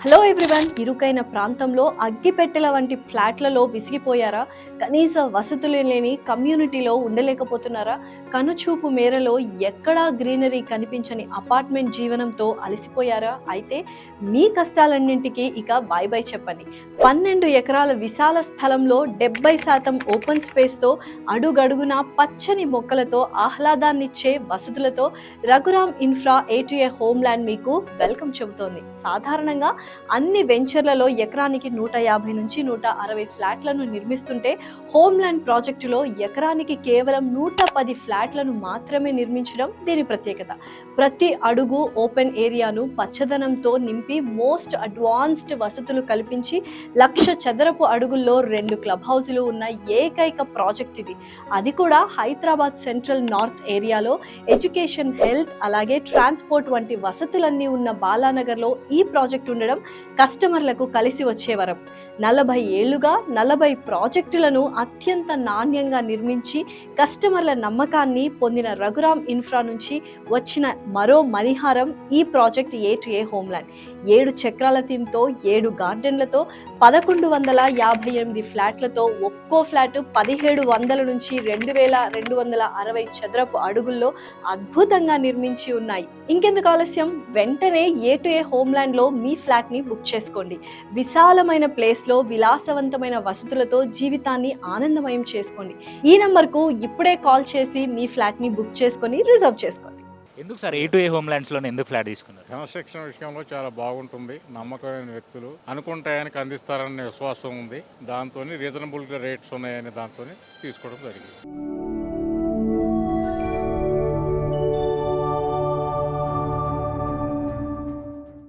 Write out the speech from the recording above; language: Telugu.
హలో ఎవ్రీవన్, ఇరుకైన ప్రాంతంలో అగ్గిపెట్టెల వంటి ఫ్లాట్లలో విసిగిపోయారా? కనీస వసతులు లేని కమ్యూనిటీలో ఉండలేకపోతున్నారా? కనుచూపు మేరలో ఎక్కడా గ్రీనరీ కనిపించని అపార్ట్మెంట్ జీవనంతో అలసిపోయారా? అయితే మీ కష్టాలన్నింటికీ ఇక బాయ్ బాయ్ చెప్పండి. 12 ఎకరాల విశాల స్థలంలో 70% ఓపెన్ స్పేస్తో అడుగడుగున పచ్చని మొక్కలతో ఆహ్లాదాన్నిచ్చే వసతులతో Raghuram infra A2A home land మీకు వెల్కమ్ చెబుతోంది. సాధారణంగా అన్ని వెంచర్లలో ఎకరానికి 150 నుంచి 160 ఫ్లాట్లను నిర్మిస్తుంటే హోమ్ ల్యాండ్ ప్రాజెక్టులో ఎకరానికి కేవలం 110 ఫ్లాట్లను మాత్రమే నిర్మించడం దీని ప్రత్యేకత. ప్రతి అడుగు ఓపెన్ ఏరియాను పచ్చదనంతో నింపి మోస్ట్ అడ్వాన్స్డ్ వసతులు కల్పించి 1,00,000 చదరపు అడుగుల్లో 2 క్లబ్ హౌజులు ఉన్న ఏకైక ప్రాజెక్ట్ ఇది. అది కూడా హైదరాబాద్ సెంట్రల్ నార్త్ ఏరియాలో ఎడ్యుకేషన్, హెల్త్ అలాగే ట్రాన్స్పోర్ట్ వంటి వసతులన్నీ ఉన్న బాలానగర్లో ఈ ప్రాజెక్ట్ ఉండడం కస్టమర్లకు కలిసి వచ్చే వరం. 40 ఏళ్లుగా 40 ప్రాజెక్టులను అత్యంత నాణ్యంగా నిర్మించి కస్టమర్ల నమ్మకాన్ని పొందిన రఘురామ్ ఇన్ఫ్రా నుంచి వచ్చిన మరో మణిహారం ఈ ప్రాజెక్ట్ A2A హోమ్ ల్యాండ్. 7 చక్రాల థీమ్తో 7 గార్డెన్లతో 1158 ఫ్లాట్లతో ఒక్కో ఫ్లాట్ 1700 నుంచి 2260 చదరపు అడుగుల్లో అద్భుతంగా నిర్మించి ఉన్నాయి. ఇంకెందుకు ఆలస్యం, వెంటనే A2A హోమ్ ల్యాండ్ లో మీ ఫ్లాట్ ని బుక్ చేసుకోండి. విశాలమైన ప్లేస్ లో విలాసవంతమైన వసతులతో జీవితాన్ని ఆనందమయం చేసుకోండి. ఈ నంబర్ కు ఇప్పుడే కాల్ చేసి మీ ఫ్లాట్ ని బుక్ చేసుకొని రిజర్వ్ చేసుకోండి. ఎందుకు సార్ A2A హోమ్ ల్యాండ్స్లోనే ఎందుకు ఫ్లాట్ తీసుకున్నారు? కన్స్ట్రక్షన్ విషయంలో చాలా బాగుంటుంది. నమ్మకమైన వ్యక్తులు అనుకున్న టయానికి అందిస్తారనే విశ్వాసం ఉంది. దాంతో రీజనబుల్ రేట్స్ ఉన్నాయనే దాంతో తీసుకోవడం జరిగింది.